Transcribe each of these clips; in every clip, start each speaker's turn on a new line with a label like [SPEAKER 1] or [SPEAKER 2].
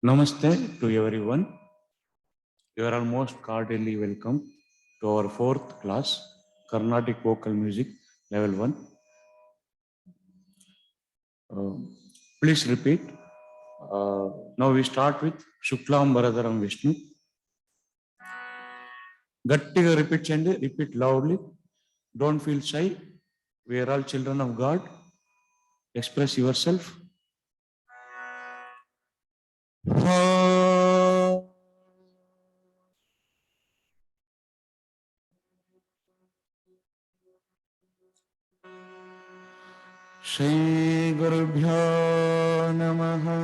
[SPEAKER 1] Namaste to everyone. You are almost cordially welcome to our fourth class, Carnatic Vocal Music, Level 1. Please repeat. Now we start with Shuklam Bharadaram Vishnu. Gattiga repeat chandi, repeat loudly. Don't feel shy. We are all children of God. Express yourself. Shri Gurubhyo Namaha.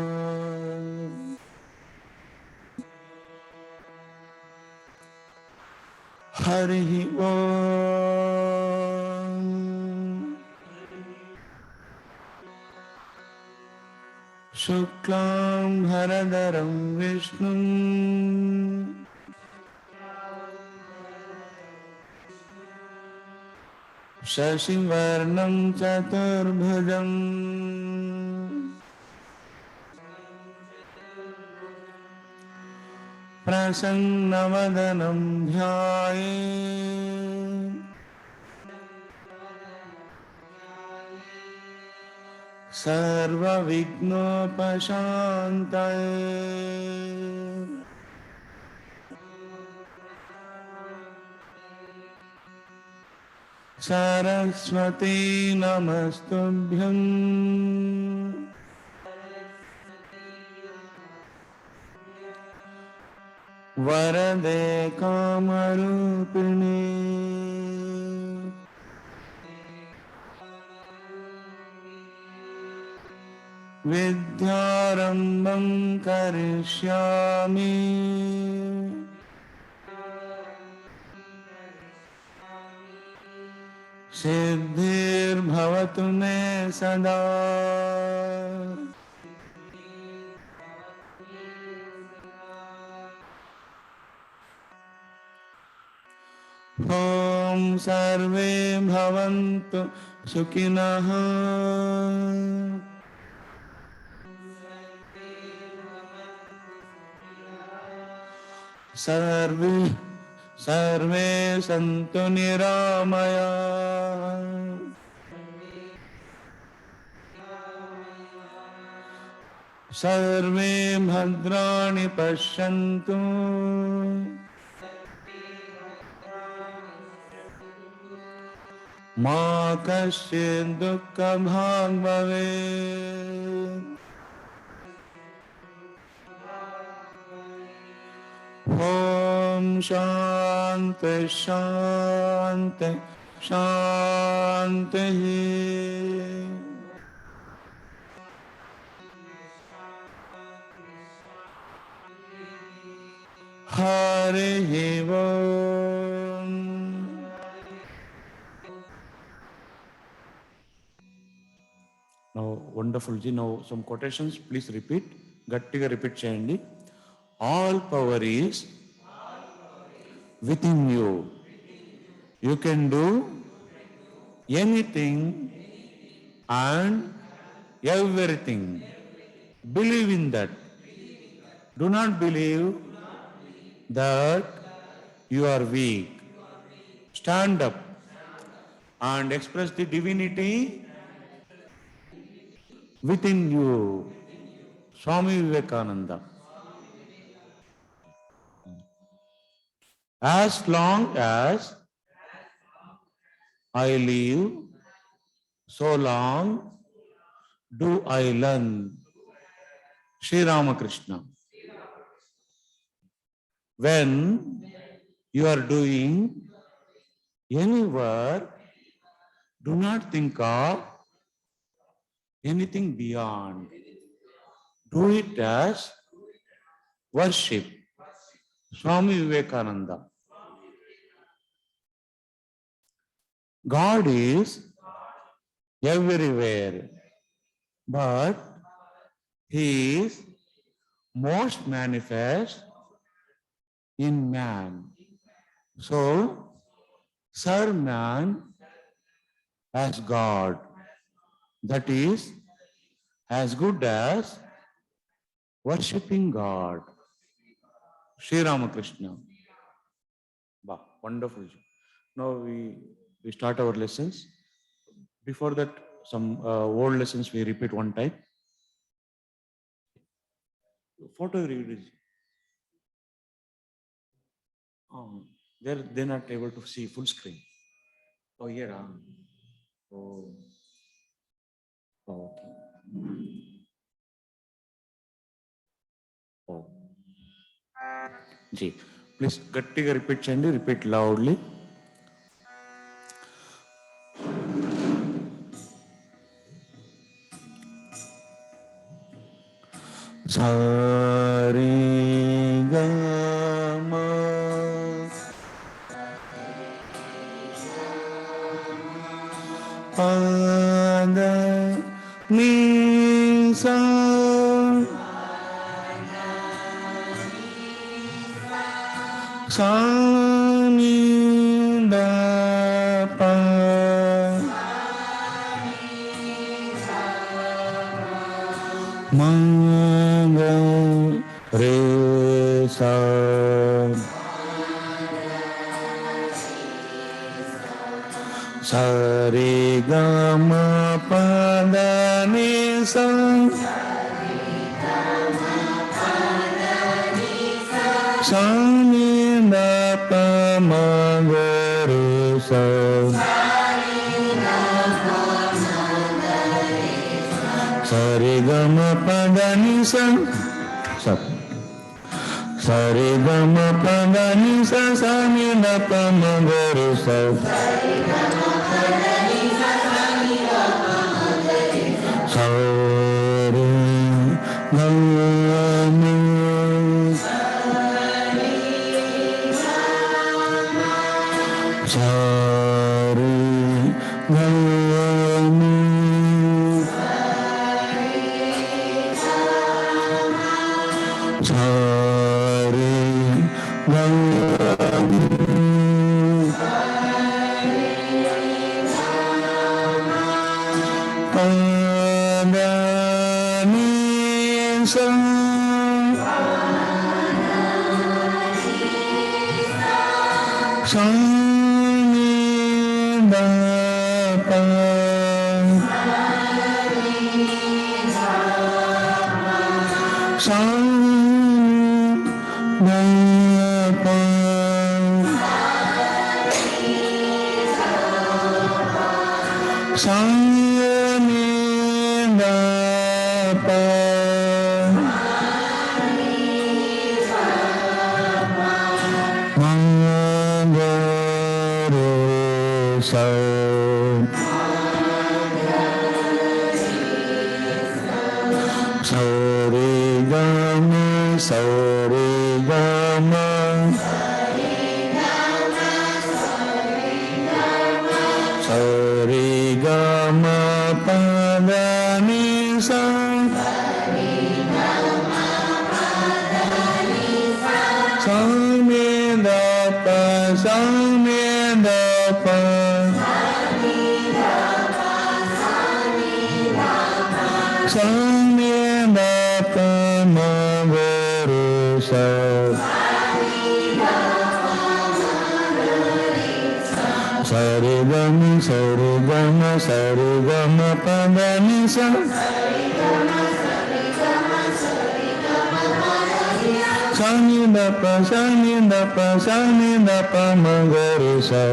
[SPEAKER 1] Hari Om. Shuklam Bharadaram Vishnu Shashivarnam Chaturbhujam Prasannavadanam Dhyaye Sarva Vignopashantaye. Saraswati Namastubhyam Varade Kamarupini. Vidyarambam karishyami Siddhir bhavatu me sada. Om sarve bhavantu sukhinah Sarve santu niramaya. Sarve bhadrani pashyantu. Ma kasyid dukkha bhag bhavet. Om Shanti Shanti Shanti. Hari Om. Now, wonderful ji. Now, some quotations. Please repeat. Gattiga repeat cheyandi. All power is within you. You can do anything and everything. Believe in that. Do not believe that you are weak. Stand up and express the divinity within you. Swami Vivekananda. As long as I live, so long do I learn. Sri Ramakrishna. When you are doing any work, do not think of anything beyond. Do it as worship. Swami Vivekananda. God is everywhere, but He is most manifest in man. So, serve man as God. That is as good as worshipping God. Sri Ramakrishna. Wow, wonderful. Now we start our lessons. Before that, some old lessons we repeat one time. Photo read. They're not able to see full screen. Oh, here. Oh, okay. Oh. Ji, please గట్టిగా repeat చేయండి. Repeat loudly. Sari Gama Pada Nisa Sani Dapa Manga Re Sa Sari Gama Pada Nisa Sani Dapa Manga Re Sa Sari Gama Pada Nisa Sari Gama Pada Nisa Sani Dapa Manga Re Sa Sari Gama Sari Gama Sari Pada Nisa Sani Dapa Sani Dapa Sani Dapa Manga Re Sa Sari Gama Sari Gama Sari Gama Pada Nisa Sani Dapa Sani Dapa Sani Dapa Manga Re Sa Sari Gama Sari Gama Sari Gama Pada Nisa Sani Dapa Sani Dapa Sani Dapa Manga Re Sa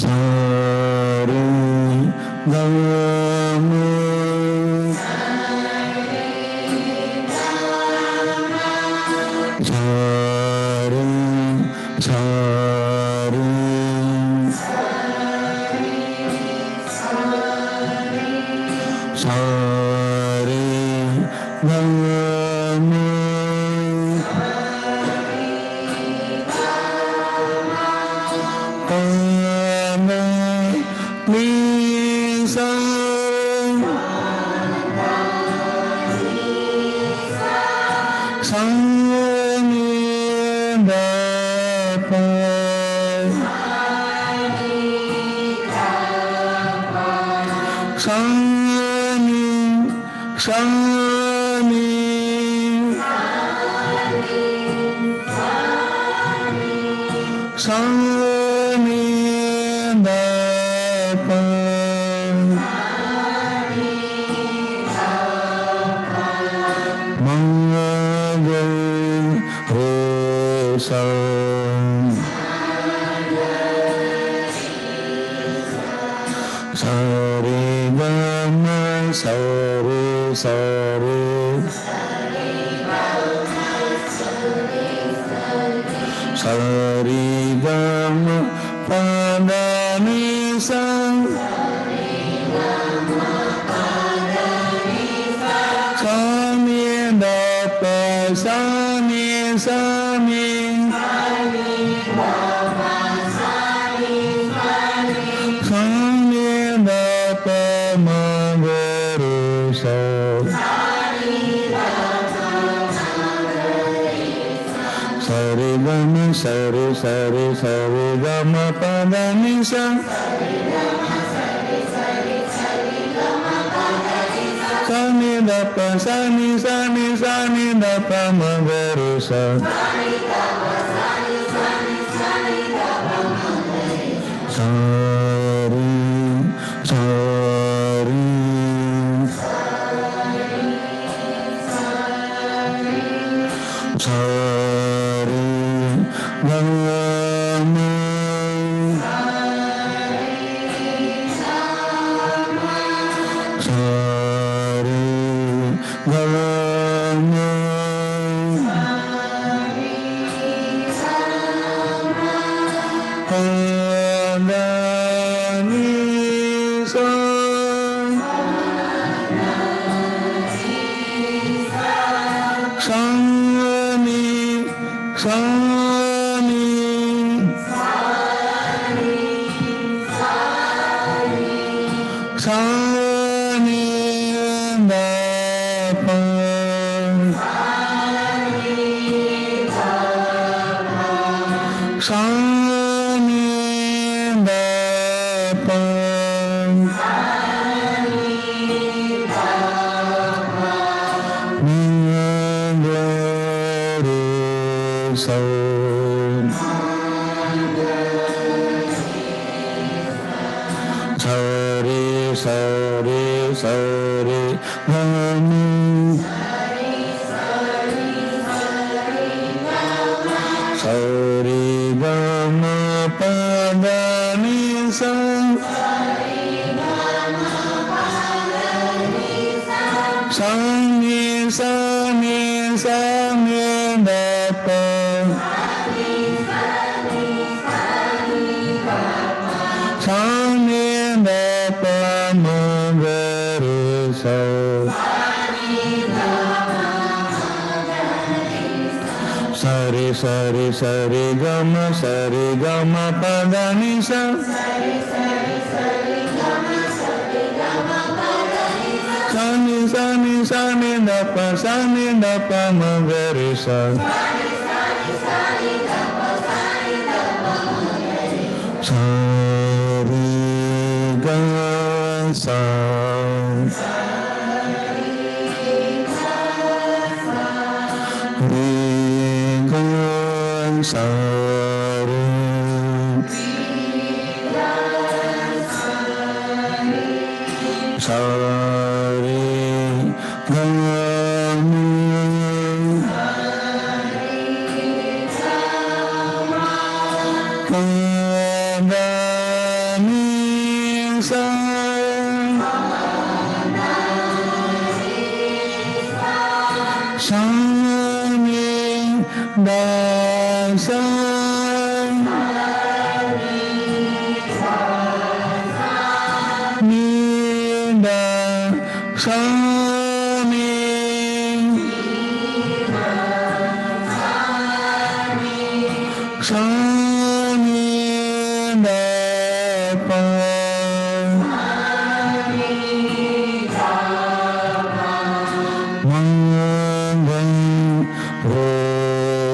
[SPEAKER 1] Sari Gama Sari Sari Sari Gama Pada Nisa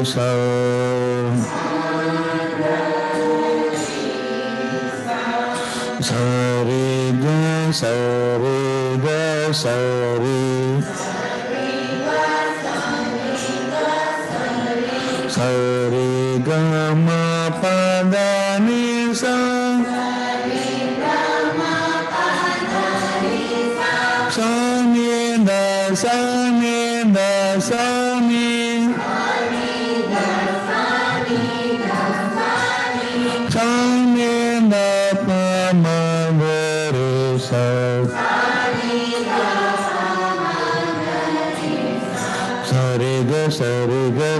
[SPEAKER 2] So sari ga sari sari ga ma pa da ni sa sa ni da sa ni da sa ni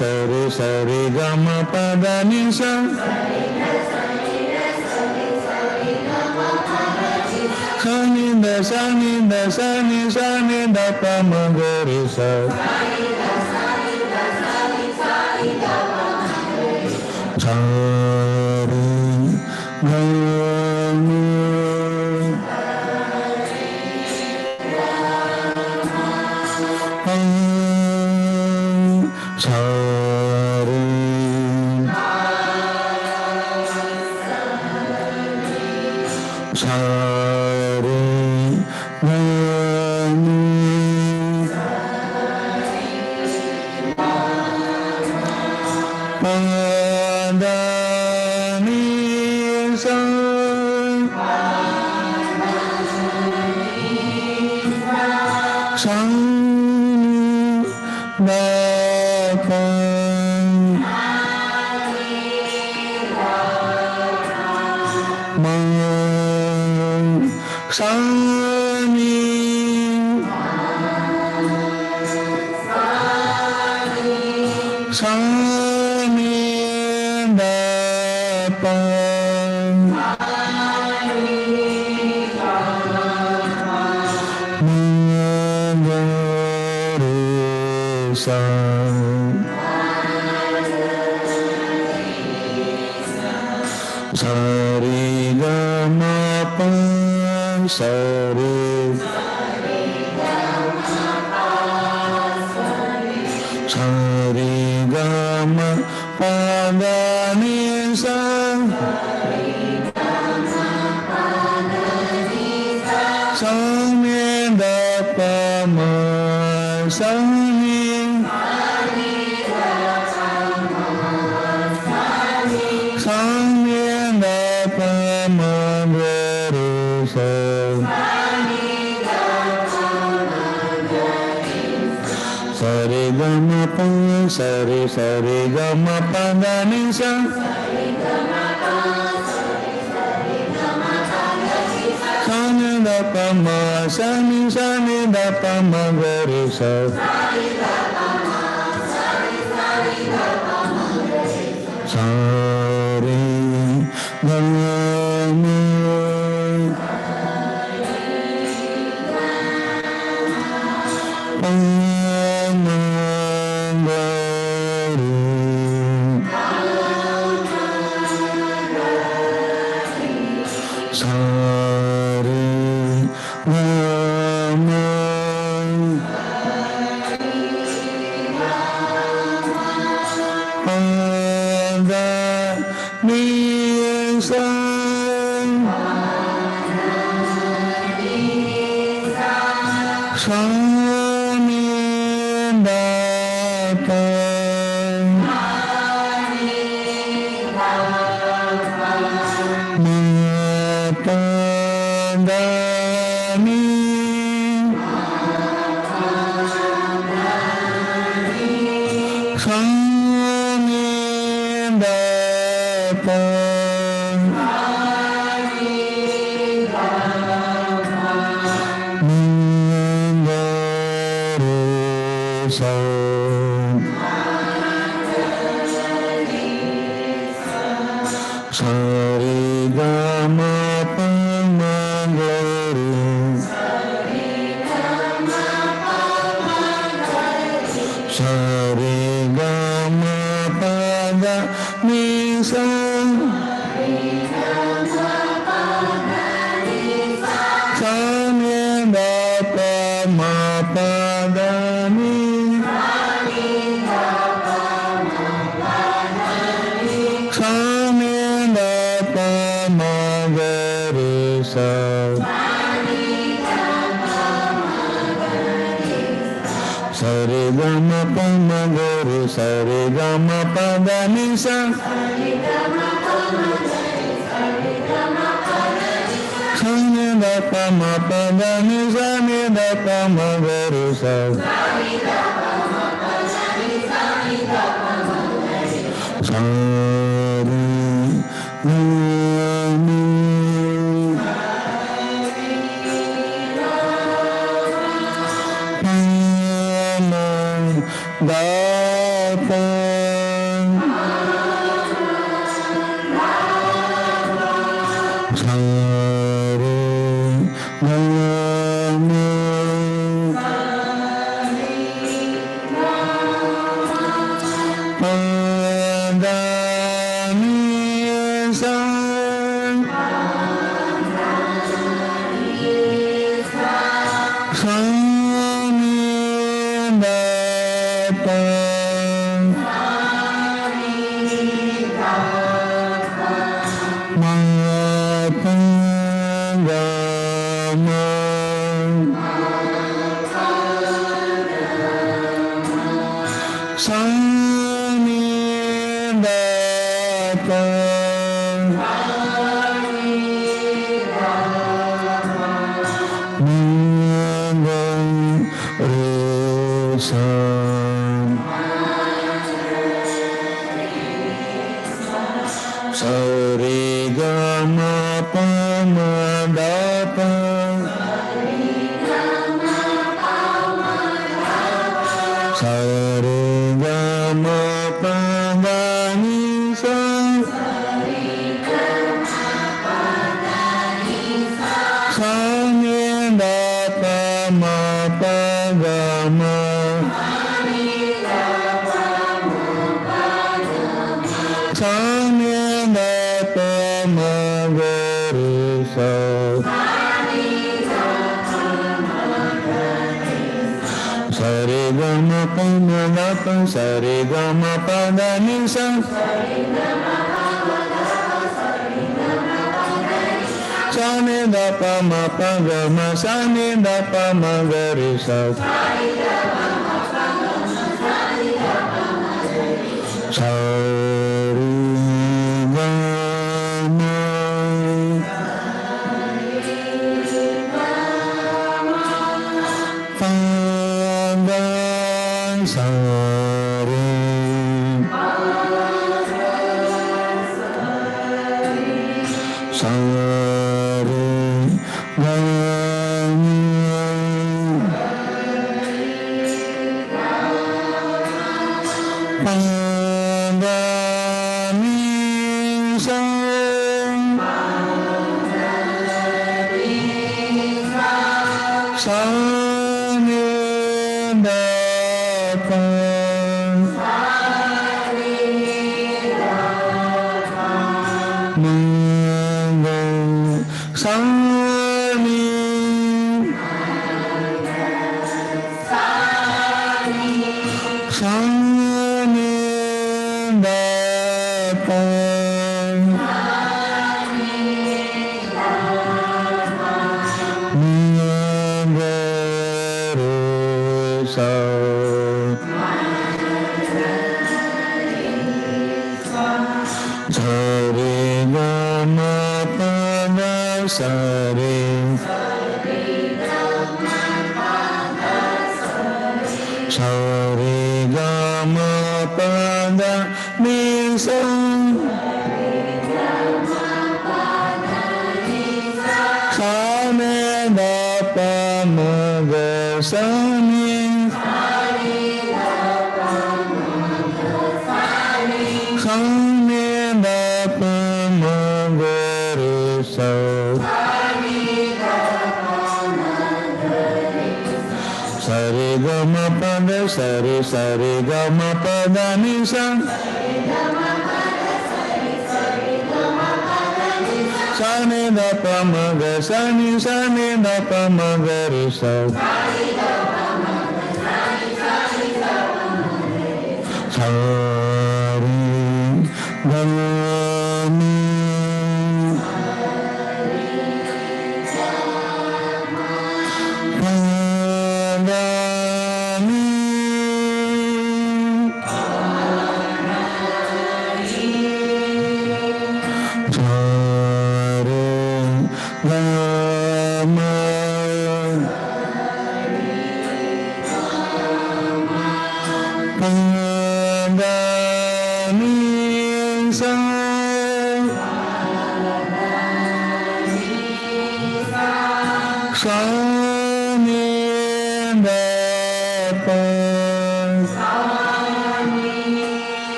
[SPEAKER 2] sari sari ga ma pa da ni sa sa ni da sa ni da sa ni da pa ma ga re sa sari ga sari ga ma pa sari sari ga ma pa da ni sa sa ni da pa ma sa ni sari ga ma pa sari sari ga ma pa da ni sa sa ni da pa ma sa ni da pa ma ga re sa sari ga ma sari ga ma pa ma ga re sari ga ma pa da ni sa sa ni da pa ma pa da ni sa ni da gama pama guru sare gama pada nisa sani da pama pada nisa ni da pama guru sare Sare gama pada nisa sani da pama pada ma sani da pama gari sa sare sare gama pada nisa sani da pama ga sani sani da pama ga re sa sare gama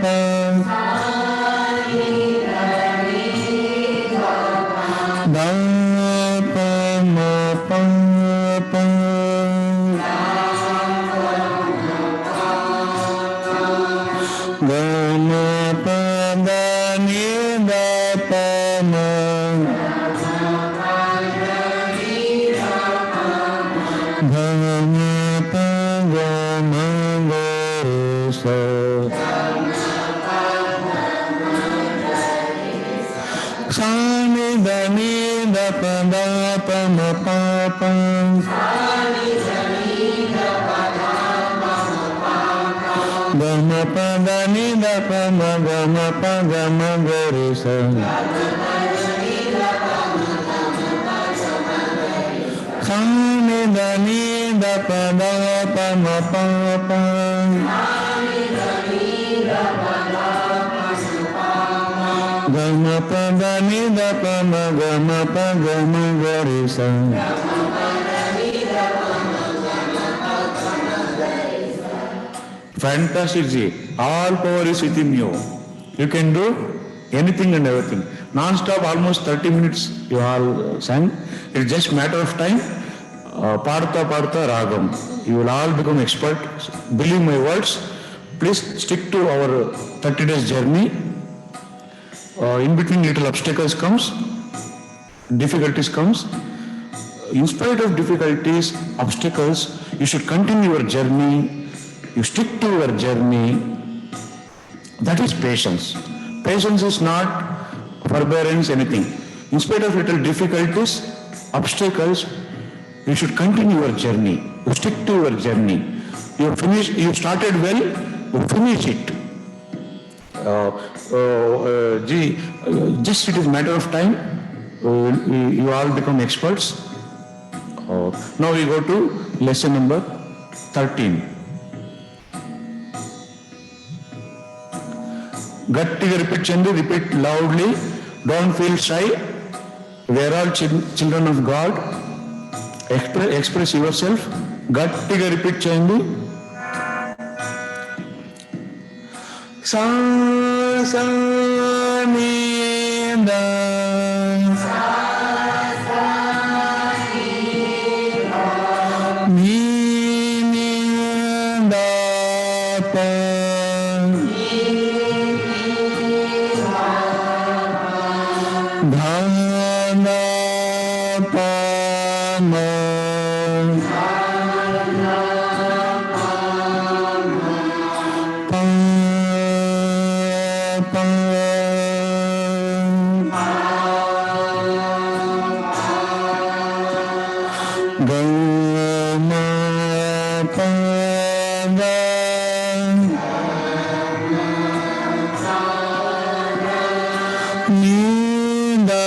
[SPEAKER 2] pa da pa ma pa pa ga ma pa da ni da pa ma ga ma pa ga ma ga re sa sa ni da pa da pa ma pa pa ga ma pa da ni da pa ma ga ma pa ga ma ga re sa sa ni da pa da pa ma pa pa ga ma pa da ni da pa ma ga ma pa ga ma ga re sa fantastic Ji. All power is within you. You can do anything and everything. Non-stop, almost 30 minutes you all sang. It's just matter of time. Partha Partha Ragam. You will all become expert. Believe my words. Please stick to our 30 days journey. In between little obstacles comes, difficulties comes. In spite of difficulties, obstacles, you should continue your journey. You stick to your journey. That is patience. Patience is not forbearance, anything. In spite of little difficulties, obstacles, you should continue your journey. You stick to your journey. You started well, you finish it. Just it is matter of time. You all become experts. Now we go to lesson number 13. గట్టిగా repeat చేయండి. Repeat loudly. Don't feel shy. Where all children of God. Express yourself. గట్టిగా repeat చేయండి. సా సా నీ దా నీ నీ దా పా धा ना पा मा पा पा गा मा पा गा नी da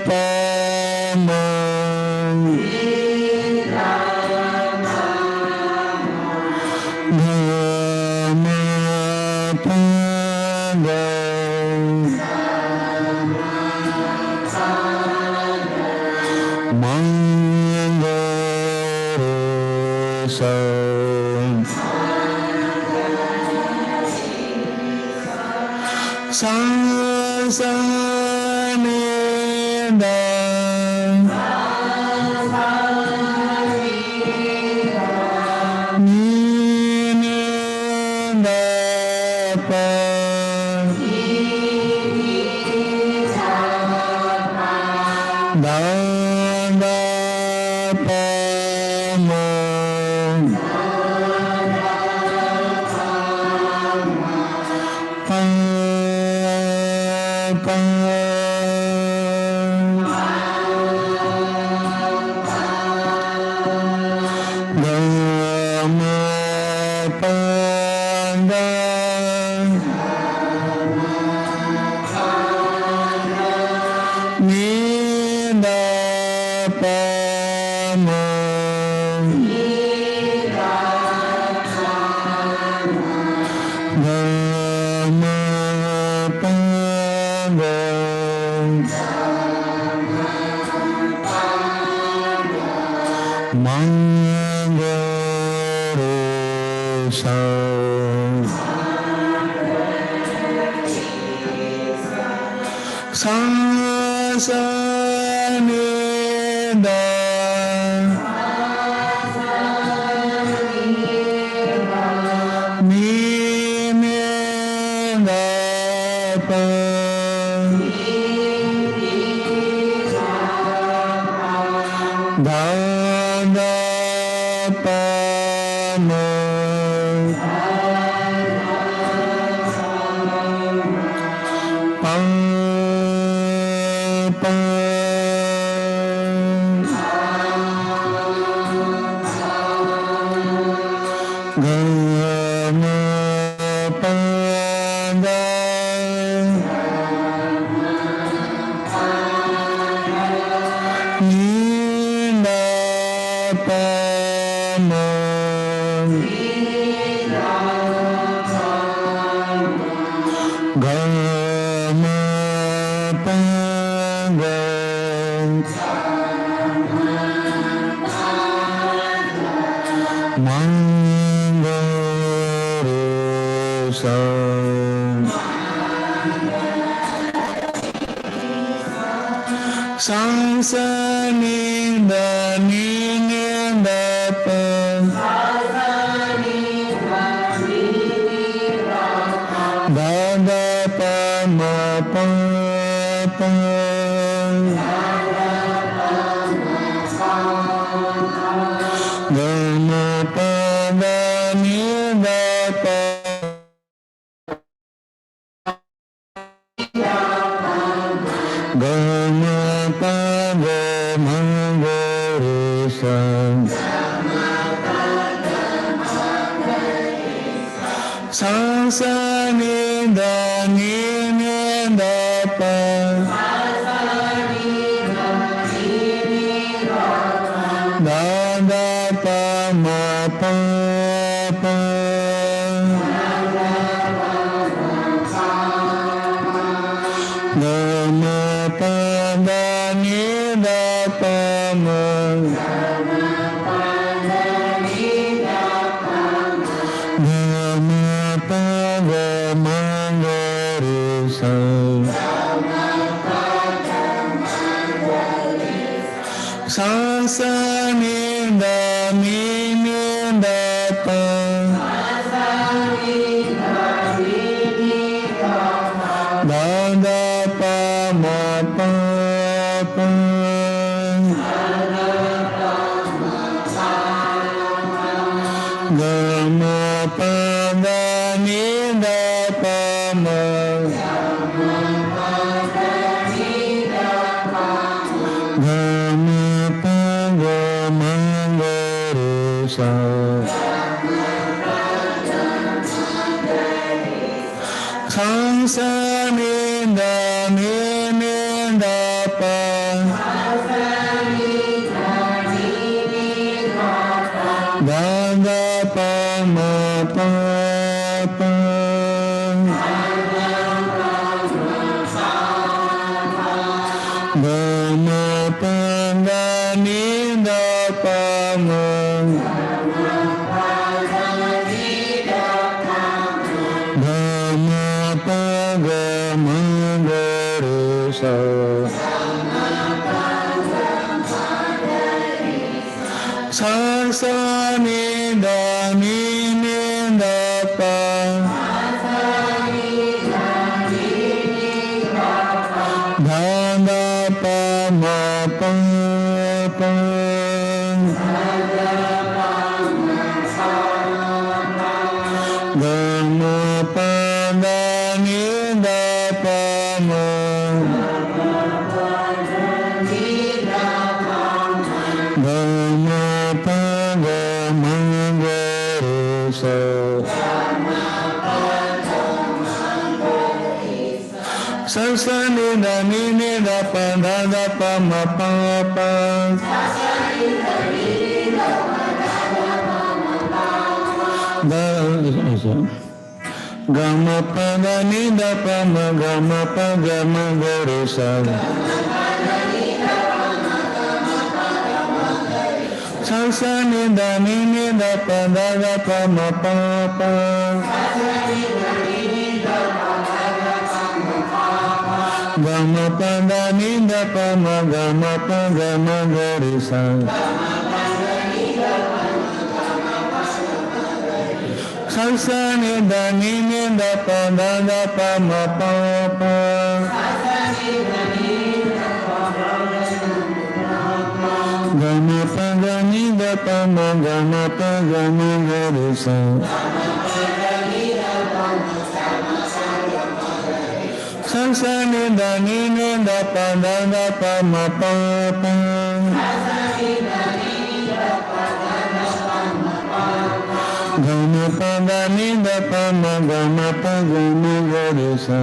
[SPEAKER 2] pa ma ga ma pa ga ma ga re sa sa sa ni da ni ni da pa da da pa ma pa pa ga ma pa ga ni da pa ma ga ma pa ga ma ga re sa sa sa ni da ni ni da pa da da pa ma pa pa ga ma pa da ni da pa ma ga ma pa ga ma ga re sa sa sa ni da ni ni da pa da da pa ma pa pa ga ma pa da ni da pa ga ma pa ga ma ga re sa sa sa ni da ni ni da pa da da pa ma pa pa ga ma pa da ni da pa ma ga ma pa ga ma ga re sa sa sa ni da ni ni da pa da da pa ma pa pa ga ma pa da ni da pa ma ga ma pa ga ma ga re sa sa sa ni da ni ni da pa da da pa ma pa pa ga ma pa da ni da pa ma ga ma pa ga ma ga re sa sa sa ni da ni ni da pa da da pa ma pa pa ga ma pa da ni da pa ma ga ma pa ga ma ga re sa sa sa ni da ni ni da pa da da pa ma pa pa da ga ma pa da ni da pa ma ga ma pa ga ma ga re sa sa sa ni da pa da da pa ma pa pa Gama pada nida pama gama pagama garisa. Salsa nida nida pada da pama papa. Gama pada nida pama gama pagama garisa. Salsa nida nida pada da pama papa. Gama pada nida pama gama pagama garisa.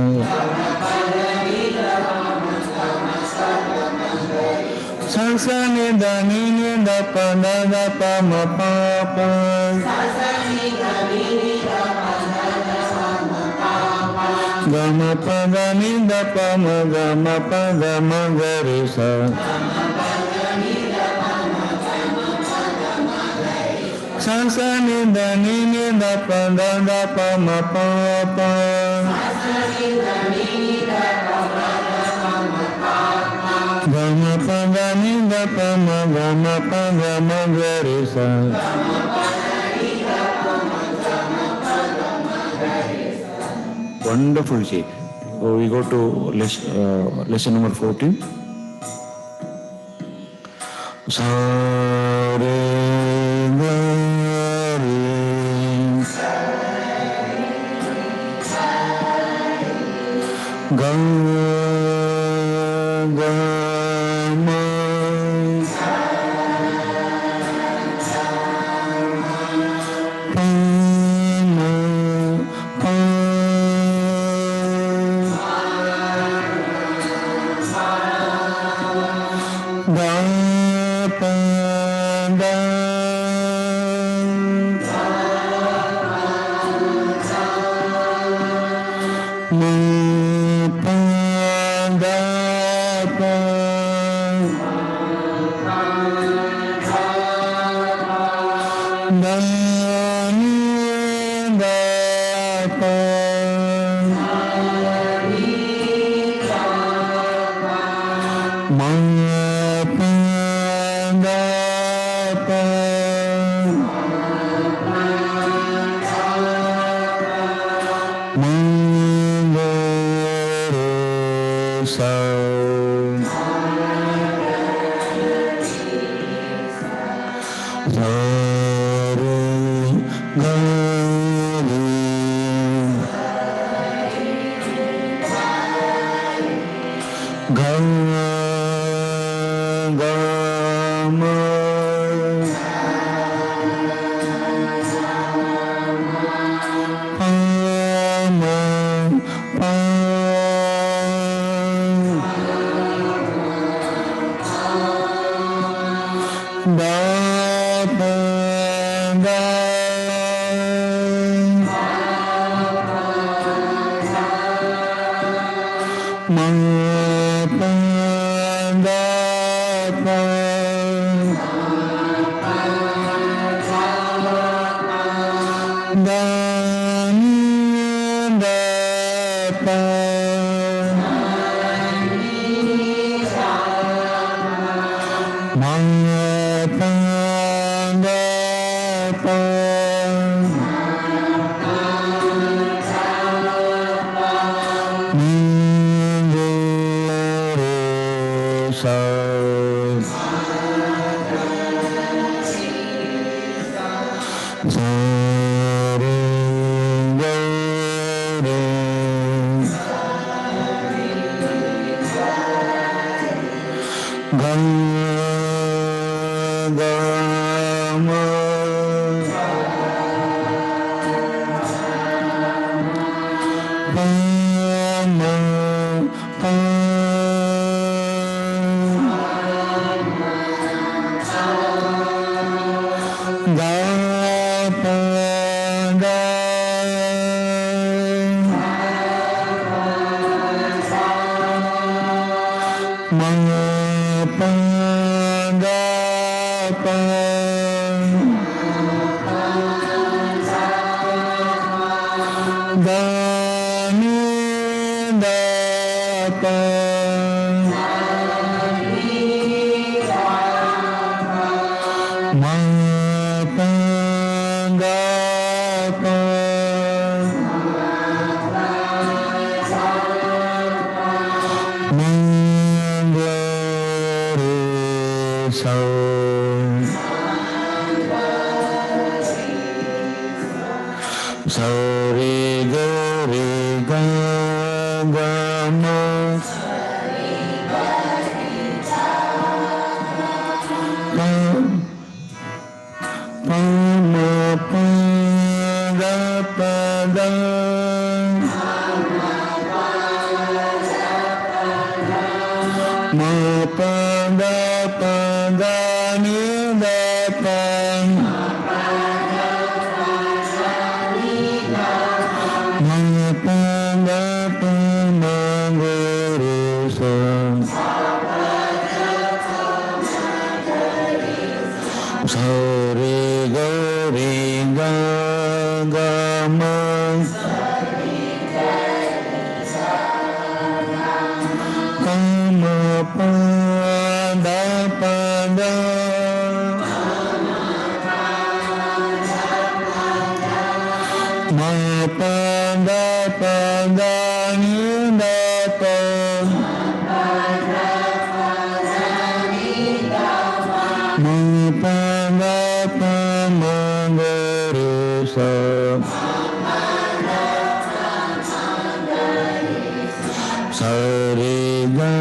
[SPEAKER 2] Salsa nida nida pada da pama papa. Gama pada nida pama gama pagama garisa. Salsa nida nida pada da pama papa. Gama pada nida pama gama pagama garisa. Wonderful, Ji. We go to lesson number 14. Sare pa ma pa ga pa so re ga ga ma pa ma pa ga pa da ma pa da ni da pa ma pa da pa ma ga re sa so re ga ga ma pa ma pa da pa da ma pa da ni da pa ma pa da pa ma ga re sa sa re ga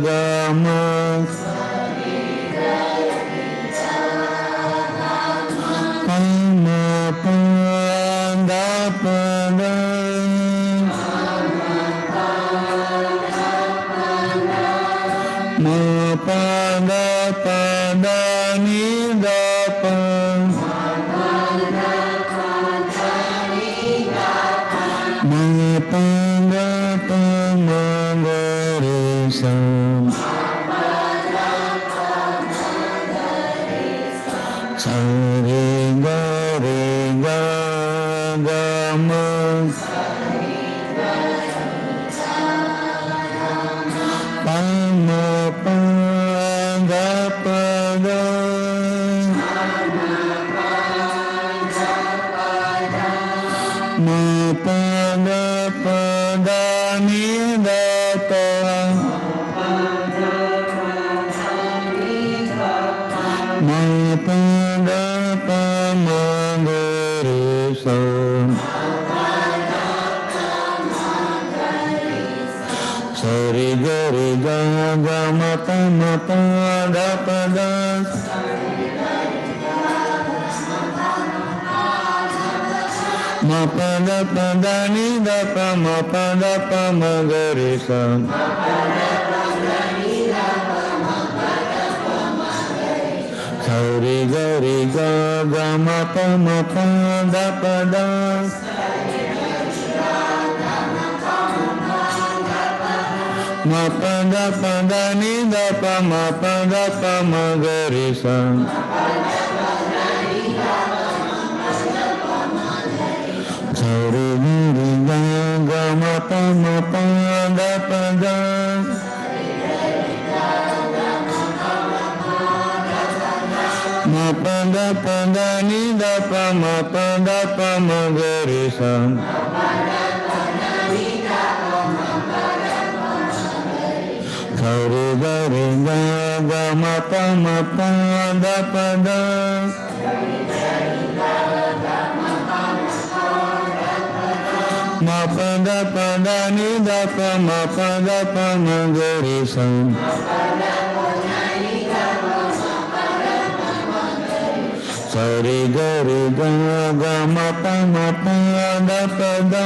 [SPEAKER 2] ga ma pa ma pa da pa da ma pa da ni da pa ma pa da pa ma ga re sa sa re ga ga ma pa ma pa ga pa da ma pa da ni da pa ma pa da pa ma ga re sa sa re ga ga ma pa da pa da ma pa da ni da pa ma ga re sa sa re ga ma pa da pa da ma pa da ni da pa ma ga re sa sa re ga ma pa da pa da ma pa da ni da pa ma ga re sa sa re ga ma pa da pa da ma pa da ni da pa ma ga re sa sa re ga ma pa da pa da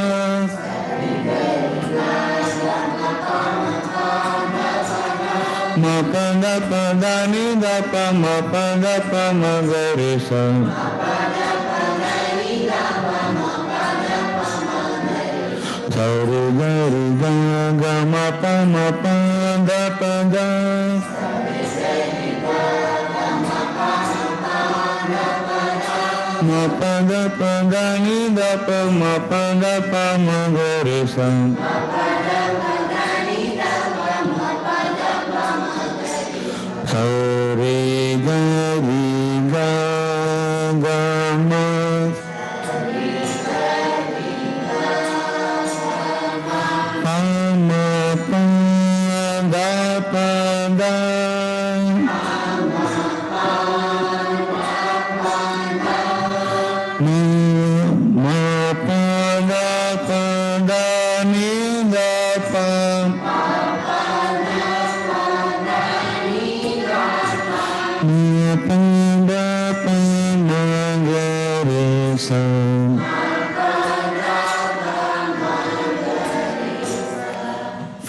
[SPEAKER 2] ma pa da ni da pa ma ga re sa sa re ga ma pa da pa da ma pa da ni da pa ma ga re sa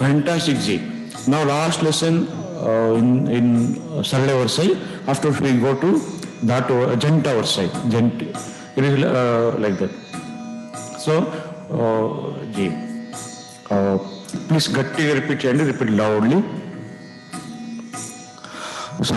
[SPEAKER 2] Fantastic, Ji. Now last lesson in Sarle Varsai. After we go to that Janta Varsai. It is like that. So, Ji, please gatti repeat and repeat loudly. Sa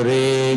[SPEAKER 2] re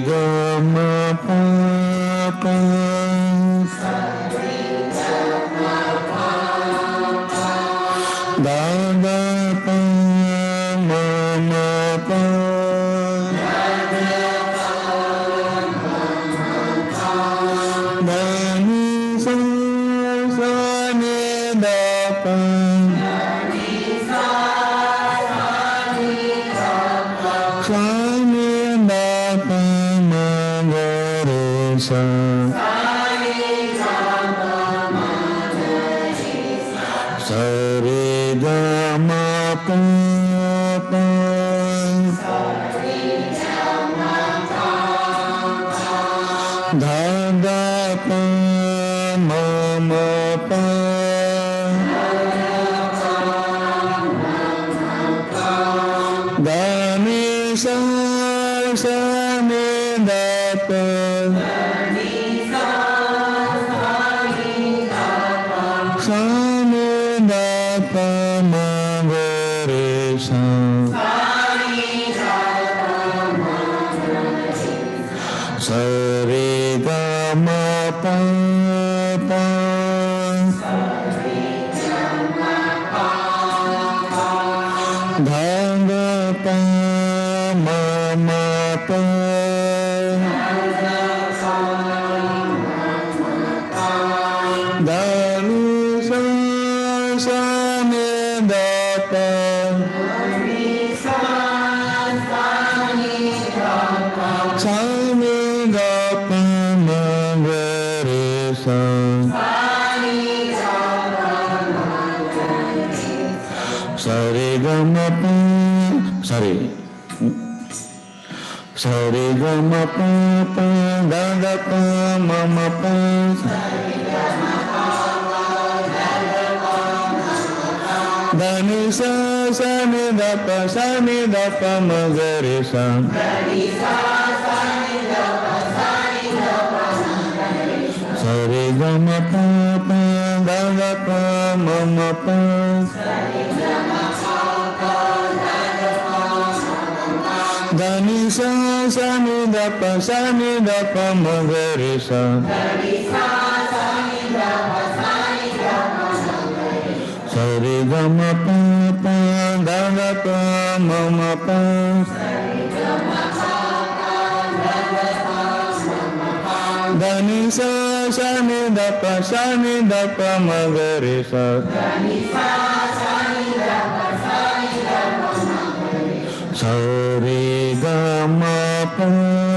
[SPEAKER 2] ga ma sa sa ni da pa ma ga re sa. Sa re ga ma pa da ga pa ma pa. Da ni sa ni da pa ma ga re sa. Sa re ga ma pa da ga pa ma pa. Da ni sa ni da pa ma ga re sa. Sa re ga ma pa pa.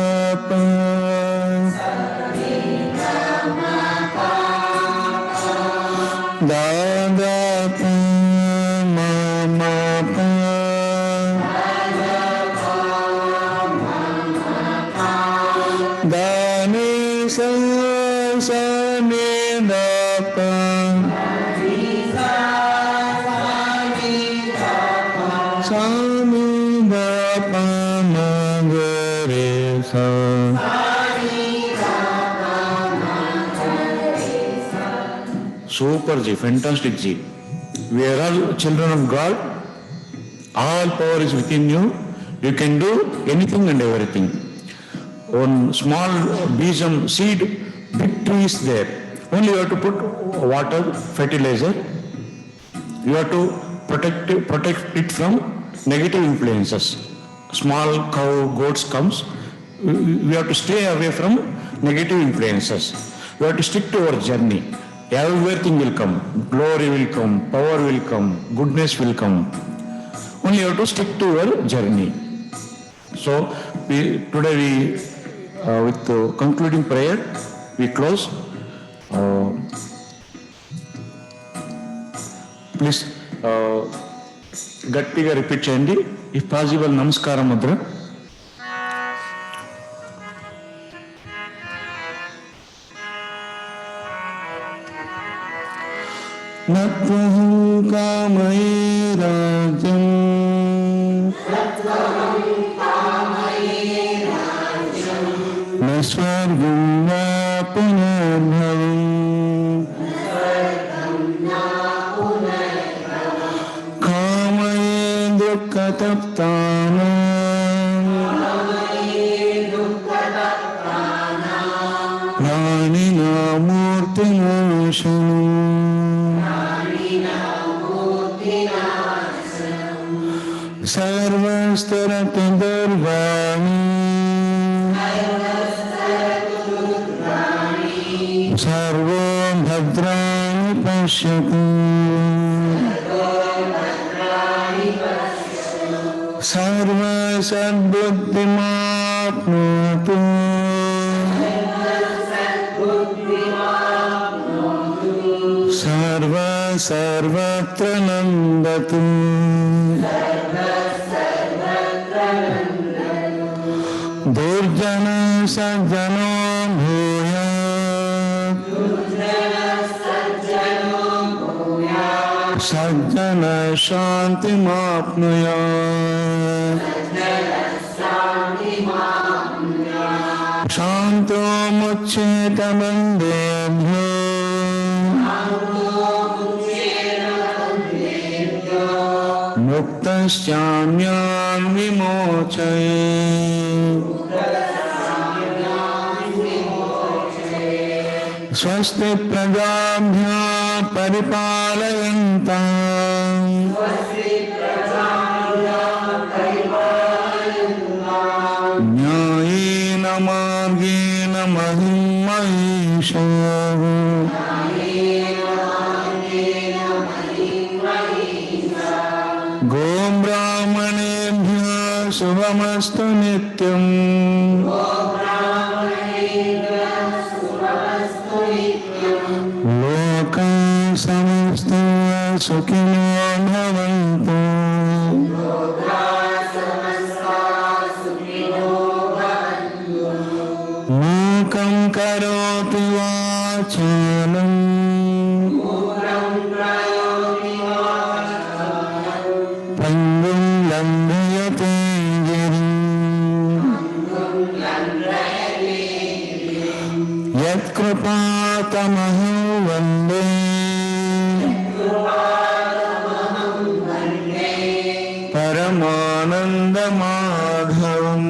[SPEAKER 2] Da ga pa ma pa. Da ni sa ni da pa. Sa ni da pa ma ga re sa. Super G, fantastic G. We are all children of God. All power is within you. You can do anything and everything. One small besom seed, big tree is there. Only you have to put water, fertilizer. You have to protect it from negative influences. Small cow, goats comes. We have to stay away from negative influences. We have to stick to our journey. Everything will come. Glory will come. Power will come. Goodness will come. Only you have to stick to your journey. So today we, with concluding prayer, we close. Please గట్టిగా repeat చేయండి. If possible నమస్కారం ముద్ర. నత్వహం కామయే రాజ్యం న స్వర్గం నా పునర్భవం కామయే దుఃఖతప్తానాం ప్రాణినాం మూర్తినాశనం సర్వస్తరతి దుర్గాణి servo భద్రాణి పశ్యతు సర్వ సద్బుద్ధిమాప్నోతు సర్వ సర్వత్ర నందతు దుర్జన సజ్జనో భూయాత్ సజ్జన శాంతిమాప్నుయాత్ శాంతో ముచ్యేత బంధేభ్యో ముక్తశ్చాన్యాన్ విమోచయేత్ స్వస్తి ప్రజాభ్యः పరిపాలయంతాం న్యాయేన మార్గేణ మహిం మహిషాః గోబ్రాహ్మణేభ్యः శుభమస్తు నిత్యం లోకా సమస్తా సుఖినో భవంతు మూకం కరోతి వాచాలం यत्कृपातमहं वन्दे परमानन्दमाधवम्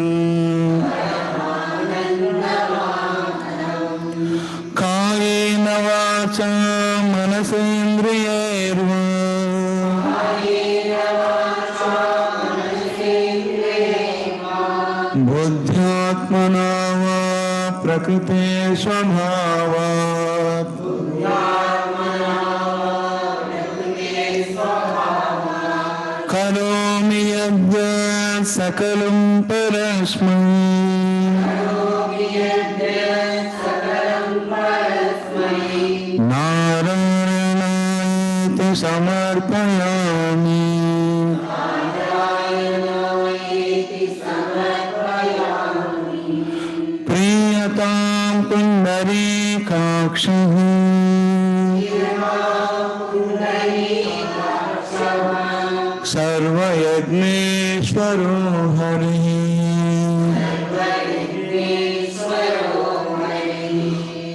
[SPEAKER 2] कायेन वाचा मनसेन्द्रियैर्वा बुद्ध्यात्मना वा प्रकृते स्वभावात् करोमि यद्यत् सकलं परस्मै नारायणाय समर्पयामि। प्रीयतां पुण्डरीकाक्षः सर्वयज्ञेश्वरो हरिः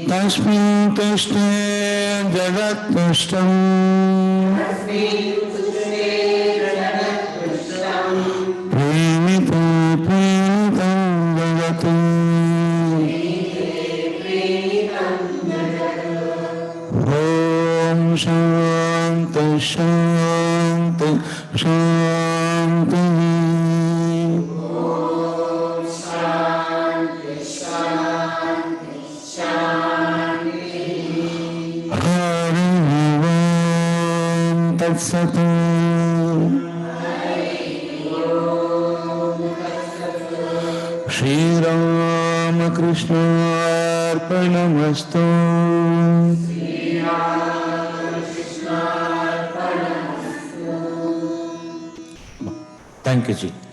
[SPEAKER 2] तस्मिन् तुष्टे जगत्तुष्टम् प्रेमितो प्रेमितं जगत् ॐ शान्ति शान्ति शान्तिः। हरि ओम तत्सत्। श्रीरामकृष्णार्पणमस्तु। Thank you, Ji.